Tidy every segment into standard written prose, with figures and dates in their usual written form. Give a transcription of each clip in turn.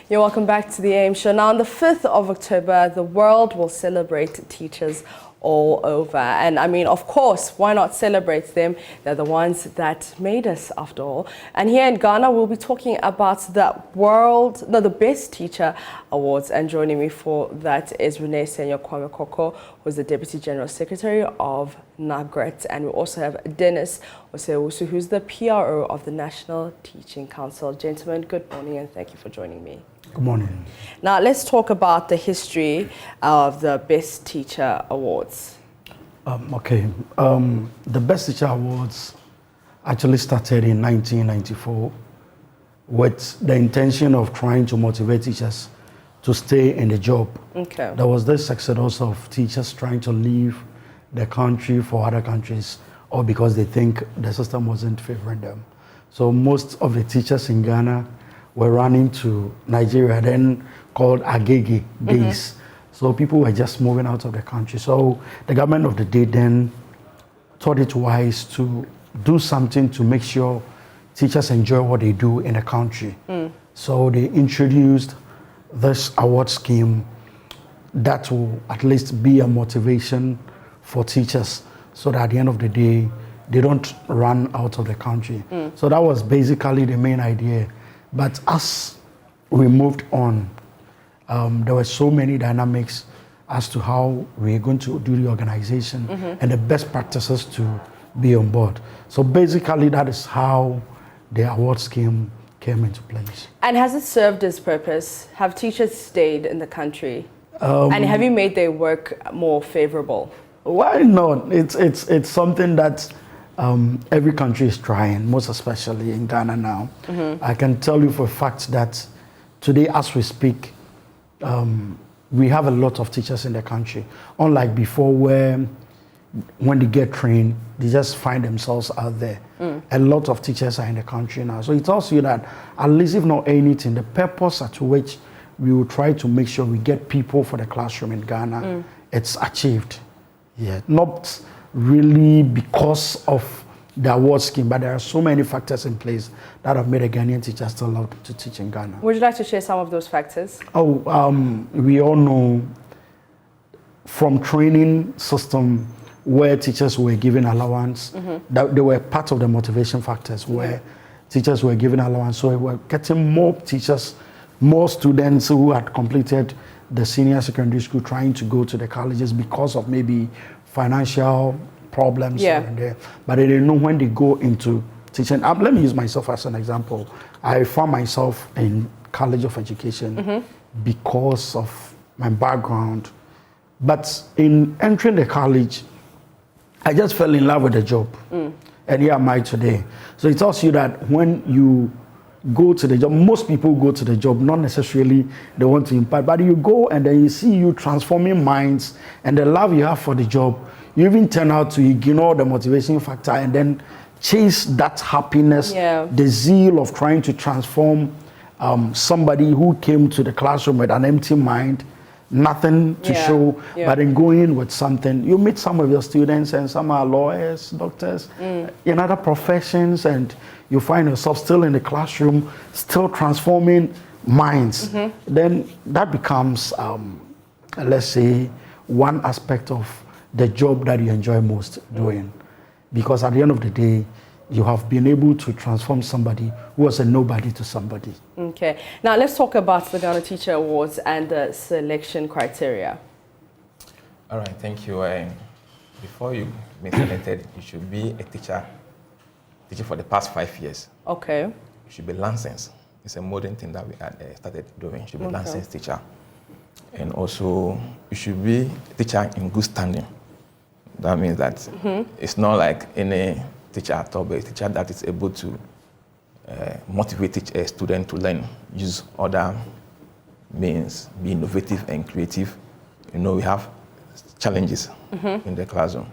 You're welcome back to the AM Show. Now, on the 5th of October, the world will celebrate teachers all over. And I mean, of course, why not celebrate them? They're the ones that made us, after all. And here in Ghana, we'll be talking about the Best Teacher Awards. And joining me for that is Renee Senyo Kwame Koko, who's the Deputy General Secretary of NAGRET. And we also have Dennis Osewusu, who's the PRO of the National Teaching Council. Gentlemen, good morning and thank you for joining me. Good morning. Now, let's talk about the history of the Best Teacher Awards. The Best Teacher Awards actually started in 1994 with the intention of trying to motivate teachers to stay in the job. Okay. There was this exodus of teachers trying to leave the country for other countries, or because they think the system wasn't favoring them. So most of the teachers in Ghana were running to Nigeria, then called Agege days. So people were just moving out of the country. So the government of the day then thought it wise to do something to make sure teachers enjoy what they do in the country. So they introduced this award scheme that will at least be a motivation for teachers so that at the end of the day, they don't run out of the country. So that was basically the main idea. But as we moved on, there were so many dynamics as to how we're going to do the organization and the best practices to be on board. So basically, that is how the award scheme came into place. And has it served its purpose? Have teachers stayed in the country? And have you made their work more favorable? Why not? It's something that every country is trying, most especially in Ghana now. I can tell you for a fact that today, as we speak, we have a lot of teachers in the country. Unlike before, where when they get trained, they just find themselves out there. A lot of teachers are in the country now. So it tells you that, at least if not anything, the purpose at which we will try to make sure we get people for the classroom in Ghana, it's achieved. Yeah, not really because of the award scheme, but there are so many factors in place that have made a Ghanaian teacher still love to teach in Ghana. Would you like to share some of those factors? We all know from training system where teachers were given allowance, that they were part of the motivation factors where teachers were given allowance. So we were getting more teachers, more students who had completed the senior secondary school trying to go to the colleges because of maybe financial problems here and there. But they didn't know when they go into teaching. Let me use myself as an example. I found myself in College of Education because of my background. But in entering the college, I just fell in love with the job. And here am I today. So it tells you that when you go to the job, most people go to the job, not necessarily they want to impact, but you go and then you see you transforming minds and the love you have for the job, you even turn out to ignore the motivation factor and then chase that happiness, the zeal of trying to transform somebody who came to the classroom with an empty mind, nothing to show, but in going with something. You meet some of your students and some are lawyers, doctors, in other professions, and you find yourself still in the classroom, still transforming minds. Then that becomes, let's say, one aspect of the job that you enjoy most doing. Because at the end of the day, you have been able to transform somebody who was a nobody to somebody. Okay. Now let's talk about the Ghana Teacher Awards and the selection criteria. All right, thank you. Before you be selected, you should be a teaching for the past 5 years. Okay. You should be licensed. It's a modern thing that we had started doing. You should be licensed teacher. And also, you should be a teacher in good standing. That means that it's not like any teacher at all, but a teacher that is able to motivate a student to learn, use other means, be innovative and creative. You know, we have challenges in the classroom,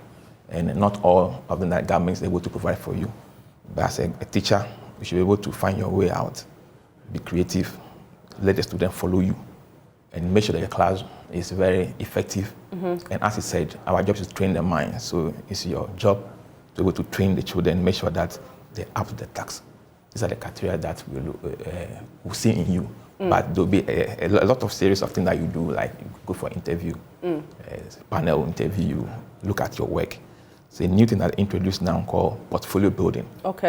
and not all of them that government is able to provide for you. But as a teacher, you should be able to find your way out, be creative, let the student follow you, and make sure that your class is very effective. And as he said, our job is to train the mind. So it's your job to be able to train the children, make sure that they're up to the task. These are the criteria that we'll see in you but there'll be a lot of series of things that you do, like you go for interview, panel interview, look at your work. It's a new thing that I introduced now called portfolio building,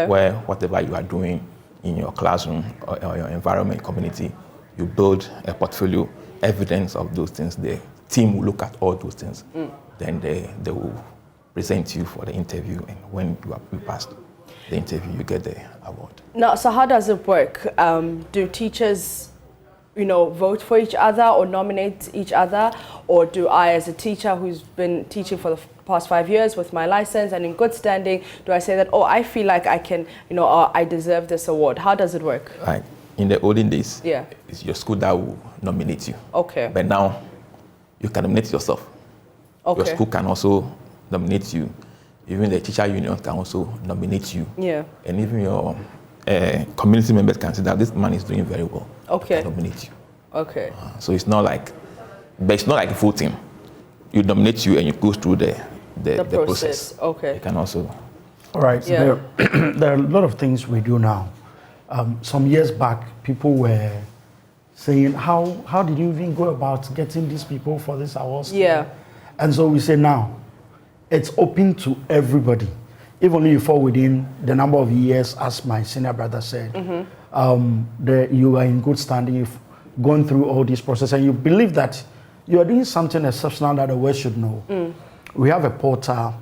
where whatever you are doing in your classroom or your environment, community, you build a portfolio, evidence of those things. The team will look at all those things. Then they will present you for the interview, and when you pass the interview, you get the award. Now, so how does it work? Do teachers, vote for each other or nominate each other? Or do I, as a teacher who's been teaching for the past 5 years with my license and in good standing, do I say that, oh, I feel like I can, or I deserve this award? How does it work? Like in the olden days, it's your school that will nominate you. Okay. But now, you can nominate yourself. Okay. Your school can also nominate you. Even the teacher union can also nominate you. Yeah. And even your community members can say that this man is doing very well. Okay. Can nominate you. Okay. So it's not like a full team. You nominate you and you go through the process. Okay. You can also. All right. Yeah. There are a lot of things we do now. Some years back, people were saying, how did you even go about getting these people for this awards? Yeah. And so we say now, it's open to everybody. If only you fall within the number of years, as my senior brother said, you are in good standing, you've gone through all this process, and you believe that you are doing something exceptional that the world should know. We have a portal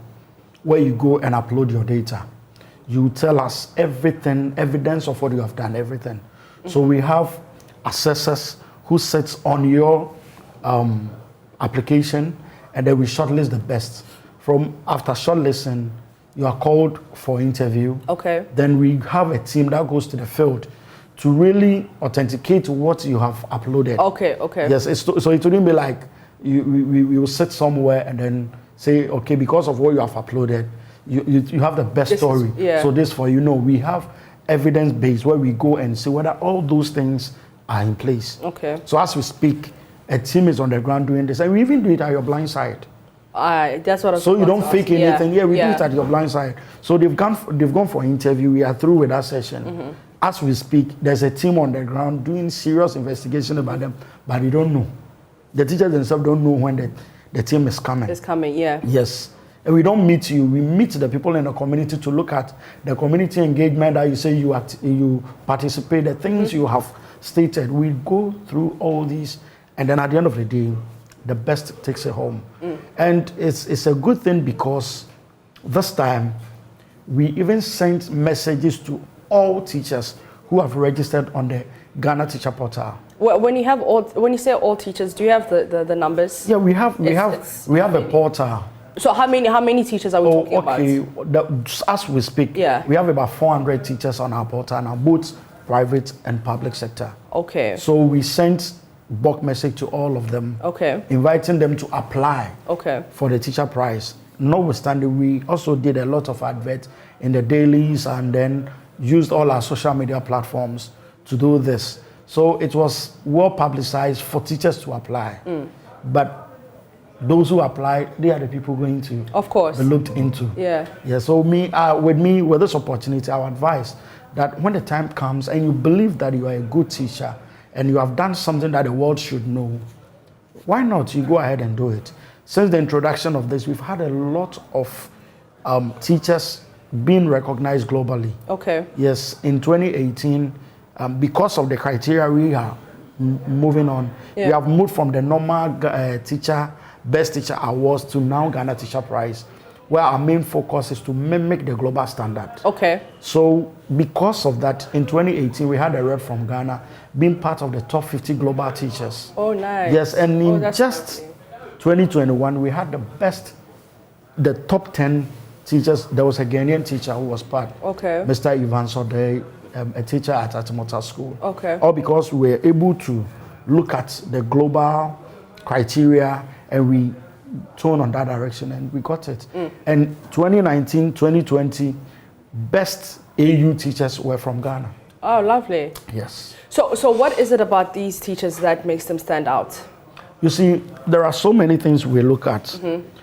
where you go and upload your data. You tell us everything, evidence of what you have done, everything. So we have assessors who sits on your application, and then we shortlist the best. After shortlisting, you are called for interview. Okay. Then we have a team that goes to the field to really authenticate what you have uploaded. Okay, okay. Yes, so it wouldn't be like we will sit somewhere and then say, okay, because of what you have uploaded, you have the best story. So this for we have evidence-based where we go and see whether all those things are in place. Okay. So as we speak, a team is on the ground doing this, and we even do it at your blind side. That's what I was So you don't fake anything. Yeah, we do it at your blind side. So they've gone for interview. We are through with that session. As we speak, there's a team on the ground doing serious investigation about them, but they don't know. The teachers themselves don't know when the team is coming. It's coming, yeah. Yes. And we don't meet you. We meet the people in the community to look at the community engagement that you say you participate, the things you have stated. We go through all these, and then at the end of the day, the best takes it home. And it's a good thing because this time we even sent messages to all teachers who have registered on the Ghana Teacher Portal. Well, when you say all teachers, do you have the numbers? Yeah, we have a portal. So how many teachers are we talking about? Okay, as we speak, we have about 400 teachers on our portal now, both private and public sector. Okay. So we sent bulk message to all of them, inviting them to apply for the teacher prize. Notwithstanding, we also did a lot of adverts in the dailies and then used all our social media platforms to do this. So it was well publicized for teachers to apply. But those who apply, they are the people going to be looked into. Yeah. So with this opportunity, I would advise that when the time comes and you believe that you are a good teacher and you have done something that the world should know, why not you go ahead and do it? Since the introduction of this, we've had a lot of teachers being recognized globally. Okay. Yes, in 2018, because of the criteria we are moving on, we have moved from the normal Best Teacher Awards to now Ghana Teacher Prize, where our main focus is to mimic the global standard. Okay. So because of that, in 2018, we had a rep from Ghana being part of the top 50 global teachers. Oh, nice. Yes, and in just 2021, we had the top 10 teachers. There was a Ghanaian teacher who was part. Okay. Mr. Ivan Sode, a teacher at Atimota School. Okay. All because we were able to look at the global criteria and we tone on that direction and we got it. And 2019, 2020, best AU teachers were from Ghana. Oh, lovely. Yes. So what is it about these teachers that makes them stand out? You see, there are so many things we look at.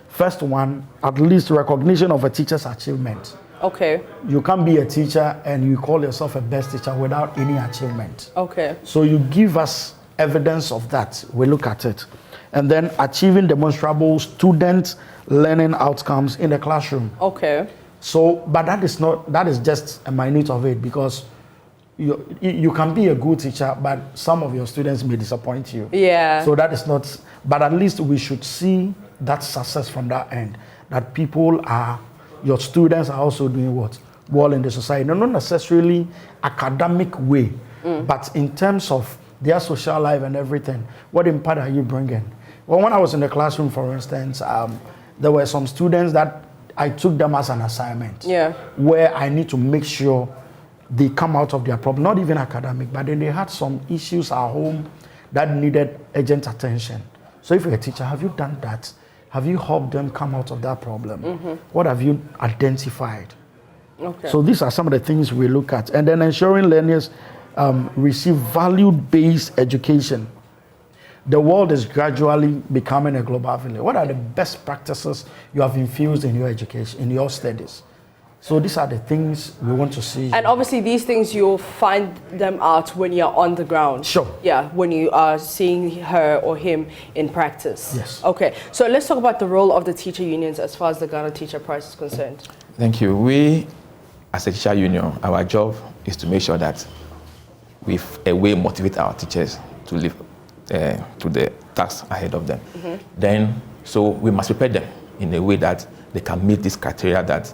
First one, at least recognition of a teacher's achievement Okay. You can't be a teacher and you call yourself a best teacher without any achievement. Okay. So you give us evidence of that. We look at it. And then achieving demonstrable student learning outcomes in the classroom. Okay. So, but that is just a minute of it, because you can be a good teacher, but some of your students may disappoint you. Yeah. So that is not, but at least we should see that success from that end, that your students are also doing what? Well in the society. No, not necessarily academic way, but in terms of their social life and everything. What impact are you bringing? Well, when I was in the classroom, for instance, there were some students that I took them as an assignment, where I need to make sure they come out of their problem, not even academic, but then they had some issues at home that needed urgent attention. So if you're a teacher, have you done that? Have you helped them come out of that problem? What have you identified? Okay. So these are some of the things we look at. And then ensuring learners receive value-based education. The world is gradually becoming a global village. What are the best practices you have infused in your education, in your studies? So these are the things we want to see. And obviously these things you'll find them out when you're on the ground. Sure. Yeah, when you are seeing her or him in practice. Yes. Okay, so let's talk about the role of the teacher unions as far as the Ghana Teacher Prize is concerned. Thank you. We, as a teacher union, our job is to make sure that we motivate our teachers to live to the tasks ahead of them. Then, so we must prepare them in a way that they can meet this criteria that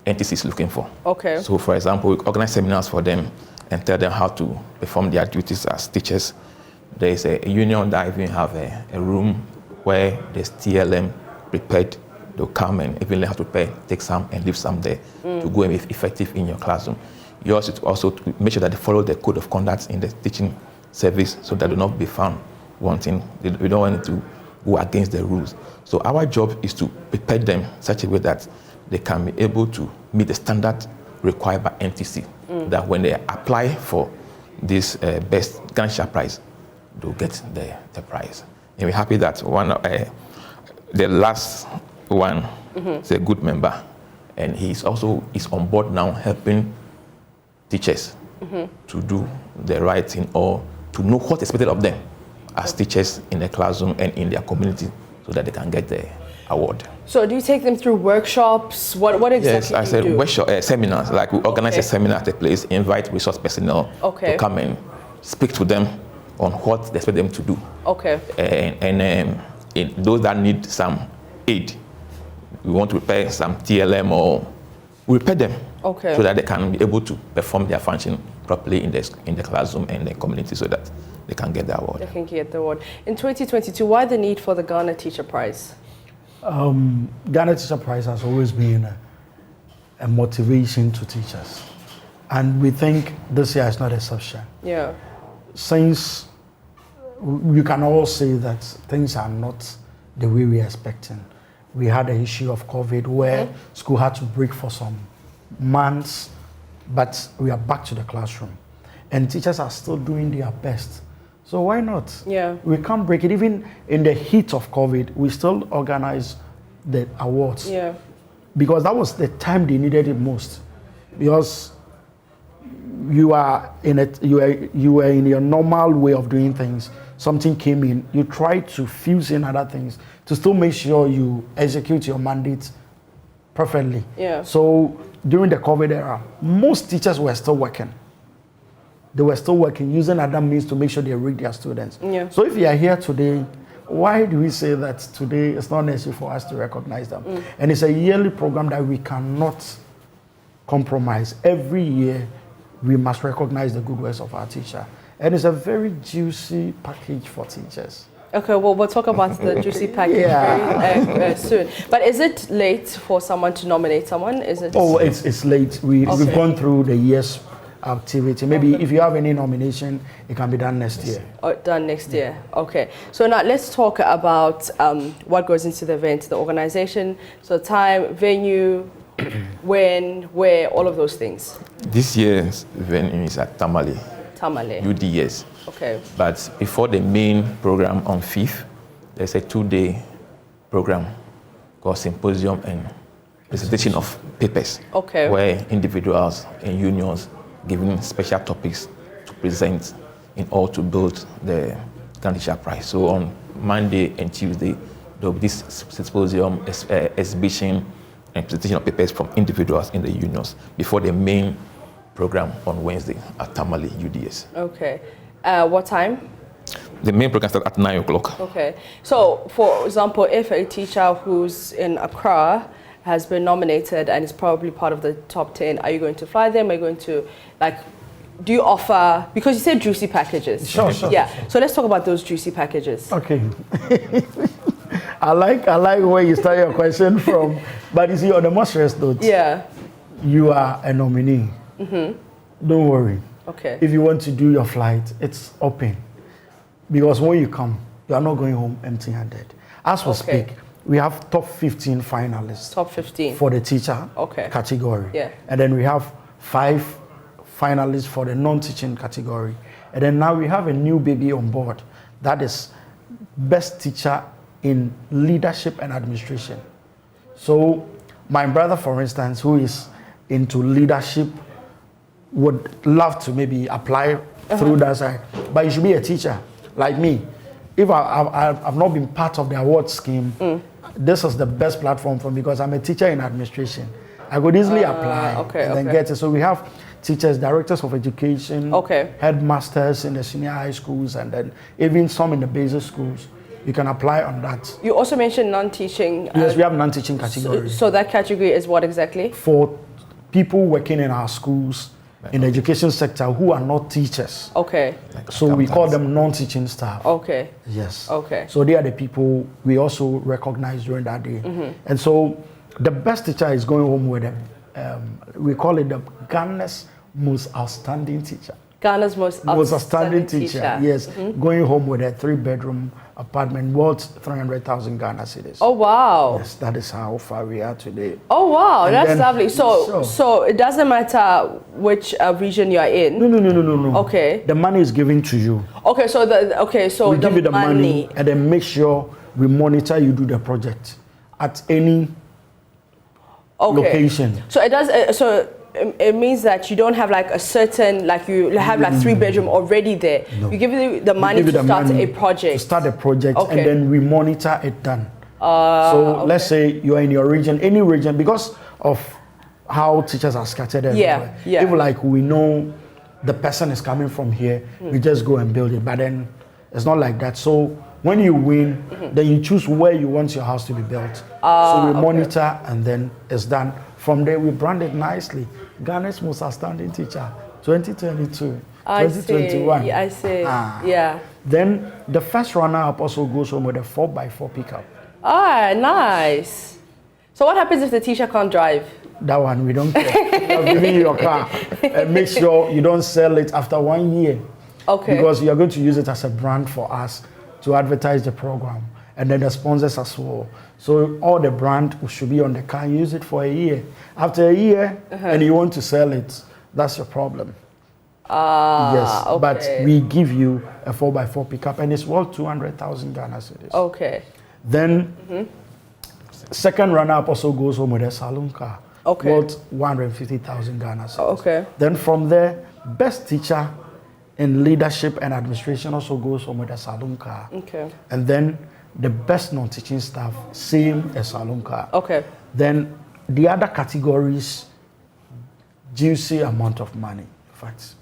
NTC is looking for. Okay. So, for example, we organize seminars for them and tell them how to perform their duties as teachers. There is a union that even have a room where there's TLM prepared. They'll come and even learn how to prepare, take some and leave some there to go and be effective in your classroom. You also to make sure that they follow the code of conduct in the teaching service so that they will not be found wanting. We don't want to go against the rules. So our job is to prepare them in such a way that they can be able to meet the standard required by NTC, that when they apply for this best Ghana Teacher Prize, they'll get the prize. And we're happy that the last one is a good member, and he's also on board now helping teachers to do the right thing or to know what's expected of them as teachers in the classroom and in their community so that they can get the award. So do you take them through workshops? What exactly Yes, I said workshop, seminars. Like we organize a seminar at a place, invite resource personnel to come and speak to them on what they expect them to do. Okay. And those that need some aid, we want to prepare some TLM or we prepare them so that they can be able to perform their function properly in the classroom and the community so that they can get the award. They can get the award. In 2022, why the need for the Ghana Teacher Prize? Ghana Teacher Prize has always been a motivation to teachers. And we think this year is not exception. Yeah. Since we can all say that things are not the way we are expecting. We had the issue of COVID where school had to break for some months, but we are back to the classroom. And teachers are still doing their best. So why not? Yeah. We can't break it. Even in the heat of COVID, we still organize the awards. Yeah. Because that was the time they needed it most. Because you were in your normal way of doing things. Something came in, you try to fuse in other things to still make sure you execute your mandate perfectly. Yeah. So during the COVID era, most teachers were still working. They were still working, using other means to make sure they read their students. Yeah. So if you are here today, why do we say that today it's not necessary for us to recognize them? And it's a yearly program that we cannot compromise. Every year, we must recognize the good works of our teacher. And it's a very juicy package for teachers. Okay, well, we'll talk about the juicy package very soon. But is it late for someone to nominate someone? Is it? Oh, it's late. We've gone through the year's activity. Maybe if you have any nomination, it can be done next year. Oh, done next year. Okay. So now let's talk about what goes into the event, the organization, so time, venue, when, where, all of those things. This year's venue is at Tamale. UDS. Okay. But before the main program on 5th, there's a 2-day program called Symposium and presentation of papers. Okay. Where individuals and unions given special topics to present in order to build the Ghana Teacher Prize. So on Monday and Tuesday, there will be this symposium, exhibition, and presentation of papers from individuals in the unions before the main program on Wednesday at Tamale UDS. Okay. What time? The main program starts at 9 o'clock. Okay. So, for example, if a teacher who's in Accra has been nominated and is probably part of the top 10, are you going to fly them? Are you going to, like, do you offer, because you said juicy packages. Sure. Yeah. So let's talk about those juicy packages. Okay. I like where you start your question from, but you see, on the most serious note, you are a nominee. Don't worry. Okay. If you want to do your flight, it's open. Because when you come, you are not going home empty-handed. As we speak, we have top 15 finalists. Top 15. For the teacher category. Yeah. And then we have 5 finalists for the non-teaching category. And then now we have a new baby on board. That is best teacher in leadership and administration. So my brother, for instance, who is into leadership, would love to maybe apply through that side. But you should be a teacher, like me. If I've not been part of the award scheme, this is the best platform for me because I'm a teacher in administration. I could easily apply and then get it. So we have teachers, directors of education, headmasters in the senior high schools, and then even some in the basic schools. You can apply on that. You also mentioned non-teaching. Yes, we have non-teaching category. So that category is what exactly? For people working in our schools, in the education sector, who are not teachers. Okay. So we call them non-teaching staff. Okay. Yes. Okay. So they are the people we also recognize during that day. And so the best teacher is going home with them. We call it the Ghana's most outstanding teacher. Ghana's most outstanding teacher. Yes. Going home with a 3-bedroom apartment worth 300,000 Ghana cedis. Oh wow! Yes, that is how far we are today. Oh wow, and that's lovely. So it doesn't matter which region you are in. No. Okay. The money is given to you. Okay, so we give you the money and then make sure we monitor you do the project at any location. So it does. It means that you don't have like a certain, like you have like 3-bedroom already there. No. You give you the money to start a project. To start a project, and then we monitor it done. So let's say you are in your region, any region, because of how teachers are scattered everywhere. If like we know the person is coming from here, we just go and build it. But then it's not like that. So when you win, then you choose where you want your house to be built. So we monitor and then it's done. From there, we brand it nicely. Ghana's most outstanding teacher, 2022, 2021. I see. Yeah. Then the first runner-up also goes home with a 4x4 pickup. Ah, nice. So what happens if the teacher can't drive? That one, we don't care. We're giving you your car. And make sure you don't sell it after 1 year. Okay. Because you're going to use it as a brand for us to advertise the program. And then the sponsors as well. So all the brand should be on the car, use it for a year. After a year, and you want to sell it, that's your problem. Yes, but we give you a 4x4 pickup and it's worth 200,000 Ghana cedis. Okay. Then, second runner-up also goes home with a saloon car. Worth 150,000 Ghana cedis. Okay. Then from there, best teacher in leadership and administration also goes home with a saloon car. Okay. And then the best non-teaching staff, same as saloon car. Okay. Then the other categories, juicy amount of money. In fact.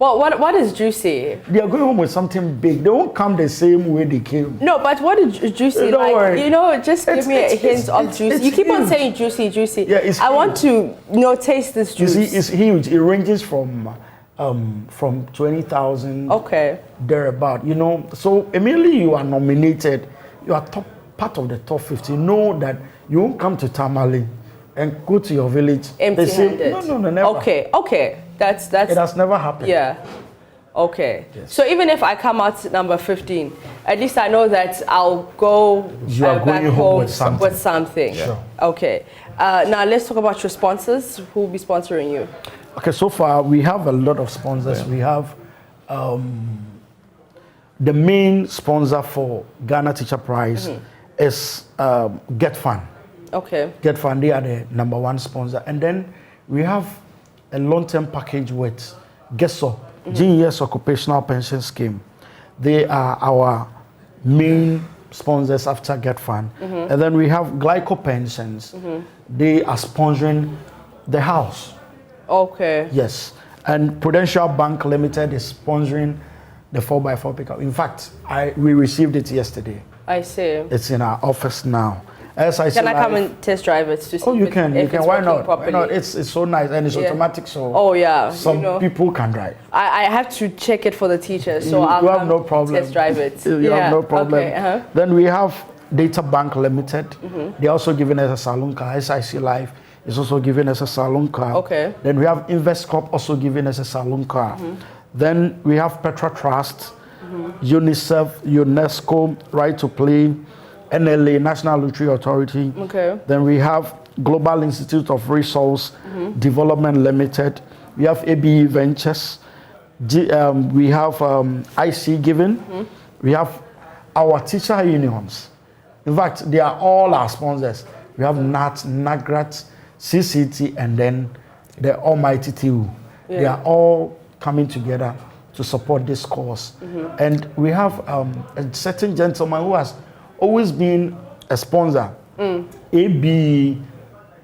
Well, what is juicy? They are going home with something big. They won't come the same way they came. No, but what is juicy? Don't worry. You know, just give me a hint of juicy. You keep on saying juicy. Yeah, it's I want to, taste this juice. You see, it's huge. It ranges from 20,000 thereabout, so immediately you are nominated, you are part of the top 50. Know that you won't come to Tamale and go to your village empty-handed. No, never. Okay, that's it has never happened. Yeah. Okay. Yes. So even if I come out number 15, at least I know that I'll go you are back going home with something. Sure. Okay. Now let's talk about your sponsors. Who will be sponsoring you? Okay, so far we have a lot of sponsors. We have the main sponsor for Ghana Teacher Prize is Get Fun. Okay. Get Fund, they are the #1 sponsor. And then we have a long-term package with GESO, GES Occupational Pension Scheme. They are our main sponsors after Get Fund. And then we have Glyco Pensions. They are sponsoring the house. Okay. Yes. And Prudential Bank Limited is sponsoring the 4x4 pickup. In fact, we received it yesterday. I see. It's in our office now. As I Can I come and test drive it to see? Oh, you can. If it's Why working not? properly? Why not? It's so nice and it's automatic. So oh yeah, some people can drive. I have to check it for the teachers, so you have no problem. Test drive it. You have no problem. Okay, Then we have Data Bank Limited. They're also giving us a saloon car. SIC Life is also giving us a saloon car. Okay. Then we have InvestCorp also giving us a saloon car. Then we have Petra Trust, UNICEF, UNESCO, Right to Play, NLA, National Lottery Authority. Okay. Then we have Global Institute of Resource Development Limited. We have ABE Ventures. We have IC Giving. We have our teacher unions. In fact, they are all our sponsors. We have NAT, NAGRAT, CCT, and then the almighty TU. Yeah. They are all coming together to support this cause. And we have a certain gentleman who has always been a sponsor. AB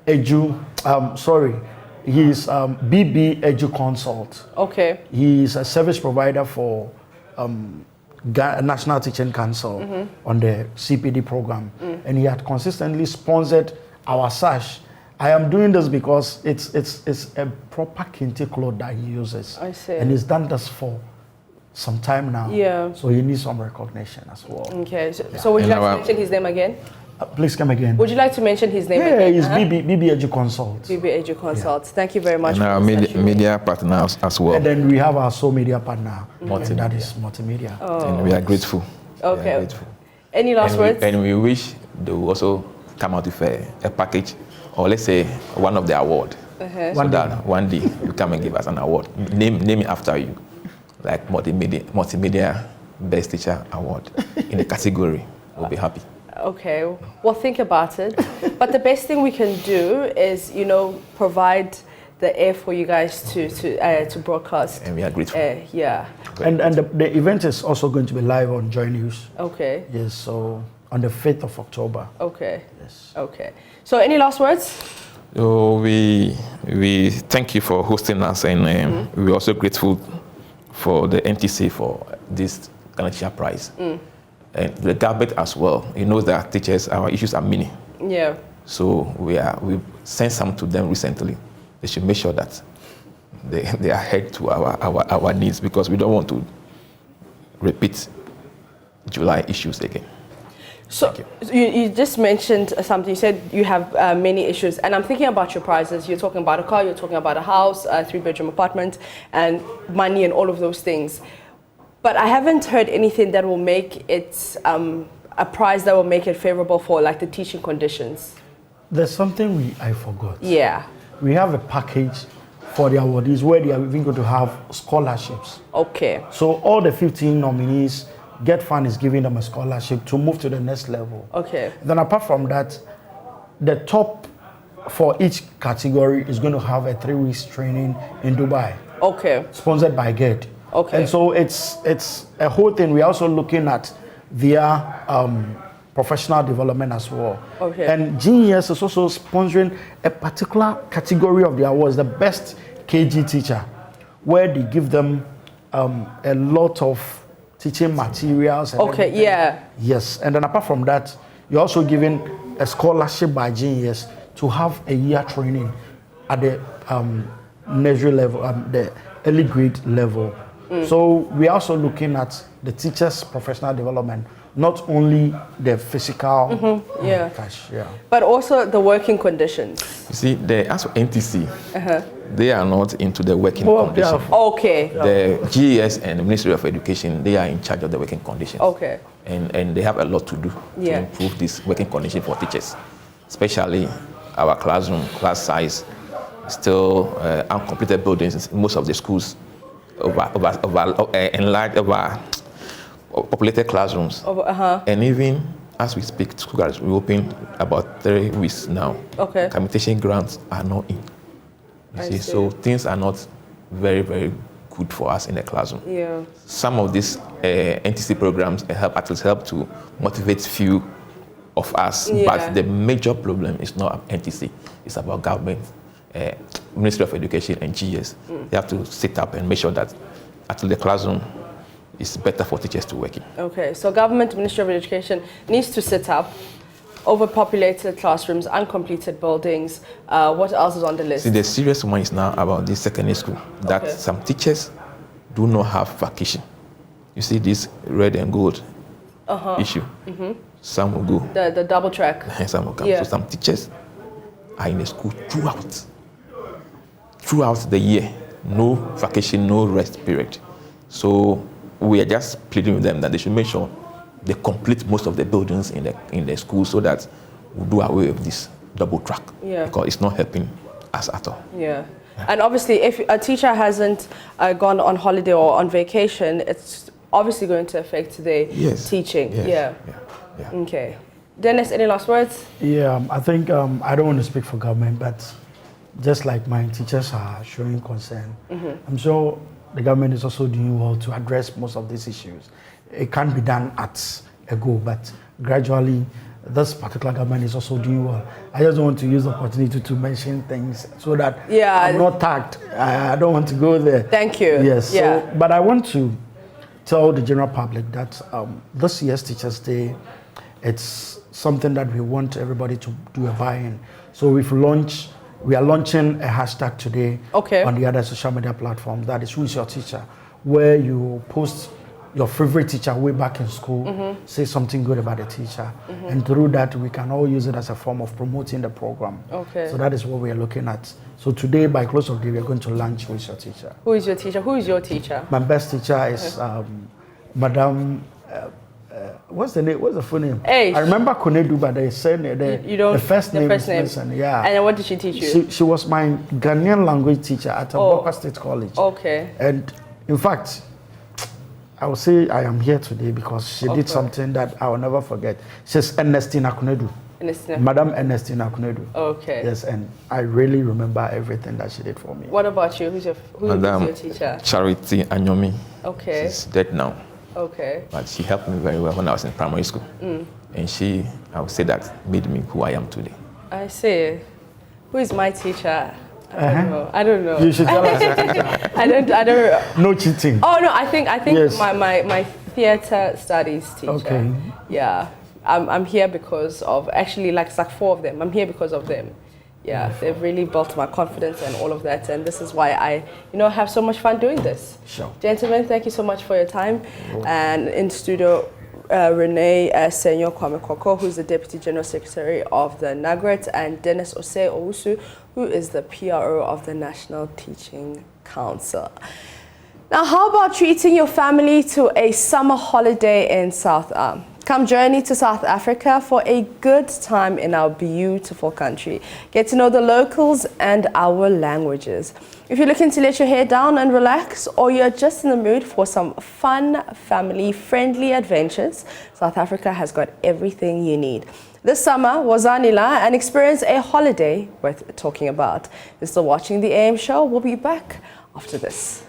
Edu, he's BB Edu Consult. Okay. He's a service provider for National Teaching Council on the CPD program. And he had consistently sponsored our sash. I am doing this because it's a proper kente cloth that he uses. I see. And he's done this for some time now. Yeah. So he needs some recognition as well. Okay. So would you like to mention his name again? Please come again. Would you like to mention his name again? Yeah, he's BB Edu Consult. BB Edu Consult. Yeah. Thank you very much. And our media partners as well. And then we have our sole media partner, and that is Multimedia. Oh. And we are grateful. Okay. We are grateful. Any last words? And we wish they will also come out with a package, or let's say one of the award. So that one day you come and give us an award. Name it after you. Like multimedia best teacher award in the category. We'll be happy. Okay, well, think about it. But the best thing we can do is, provide the air for you guys to broadcast. And we are grateful. Yeah. And the event is also going to be live on Joy News. Okay. Yes, so on the 5th of October. Okay. Yes. Okay. So any last words? So we thank you for hosting us, and we're also grateful for the NTC for this Teacher Prize. And the government as well. You know that teachers, our issues are many. Yeah. So we sent some to them recently. They should make sure that they are head to our needs, because we don't want to repeat July issues again. So you just mentioned something. You said you have many issues, and I'm thinking about your prizes. You're talking about a car, you're talking about a house, a 3-bedroom apartment, and money and all of those things. But I haven't heard anything that will make it a prize that will make it favorable for like the teaching conditions. There's something I forgot. Yeah. We have a package for the awardees where they are even going to have scholarships. Okay. So all the 15 nominees, Get Fund is giving them a scholarship to move to the next level. Okay. Then apart from that, the top for each category is going to have a 3-week training in Dubai. Okay. Sponsored by GED. Okay. And so it's a whole thing. We're also looking at their professional development as well. Okay. And GES is also sponsoring a particular category of the awards, the best KG teacher, where they give them a lot of teaching materials. And okay, everything. Yeah. Yes, and then apart from that, you're also given a scholarship by GES to have a year training at the nursery level, the early grade level. So we're also looking at the teachers' professional development, not only the physical cash, but also the working conditions. You see, as for NTC, they are not into the working conditions. Okay. The GES and the Ministry of Education, they are in charge of the working conditions. Okay. And they have a lot to do to improve this working condition for teachers, especially our class size, still uncompleted buildings in most of the schools, enlarged populated classrooms, and even as we speak, school has reopened about 3 weeks now. Okay. Commutation grants are not in. You see, so things are not very, very good for us in the classroom. Yeah. Some of these NTC programs help to motivate few of us, but the major problem is not NTC. It's about government, Ministry of Education and GS. They have to sit up and make sure that actually the classroom is better for teachers to work in. Okay, so government, Ministry of Education needs to sit up. Overpopulated classrooms, uncompleted buildings. What else is on the list? See, the serious one is now about this secondary school, that some teachers do not have vacation. You see this red and gold issue. Some will go. The double track. And some will come. Yeah. So some teachers are in the school throughout the year. No vacation, no rest period. So we are just pleading with them that they should make sure they complete most of the buildings in the school so that we'll do away with this double track. Yeah. Because it's not helping us at all. Yeah. And obviously, if a teacher hasn't gone on holiday or on vacation, it's obviously going to affect their teaching. Yes. Yeah. Okay. Dennis, any last words? Yeah, I think I don't want to speak for government, but just like my teachers are showing concern, I'm sure the government is also doing well to address most of these issues. It can't be done at a go, but gradually this particular government is also doing well. I just want to use the opportunity to mention things so that I'm not tagged. I don't want to go there. Thank you. Yes. Yeah. So, but I want to tell the general public that this year's Teachers' Day, it's something that we want everybody to do a buy-in. So we are launching a hashtag today on the other social media platforms. That is Who is Your Teacher, where you post your favorite teacher way back in school, say something good about the teacher. And through that, we can all use it as a form of promoting the program. So that is what we are looking at. So today, by close of day, we are going to launch Who is Your Teacher. Who is your teacher? Who is your teacher? My best teacher is Madam... what's the name? What's the full name? Hey. I remember Konedu, but they said the first name is missing. Yeah. And what did she teach you? She was my Ghanaian language teacher at Boka State College. Okay. And in fact, I will say I am here today because she did something that I will never forget. She's Ernestina Konedu. Madam Ernestina Konedu. Okay. Yes, and I really remember everything that she did for me. What about you? Who is your teacher? Charity Anyomi. Okay. She's dead now. Okay. But she helped me very well when I was in primary school. And she, I would say that made me who I am today. I see. Who is my teacher? I don't know. You should tell us. I don't. No cheating. Oh no, I think my theater studies teacher. Okay. Yeah. I'm here because of actually like 4 of them. I'm here because of them. Yeah, they've really built my confidence and all of that, and this is why I, have so much fun doing this. Sure. Gentlemen, thank you so much for your time. And in studio, Renee Senyo Kwame Koko, who's the Deputy General Secretary of the NAGRET, and Dennis Osei Owusu, who is the PRO of the National Teaching Council. Now, how about treating your family to a summer holiday in South Africa? Come journey to South Africa for a good time in our beautiful country. Get to know the locals and our languages. If you're looking to let your hair down and relax, or you're just in the mood for some fun, family-friendly adventures, South Africa has got everything you need. This summer, wazanila and experience a holiday worth talking about. You're still watching The AM Show. We'll be back after this.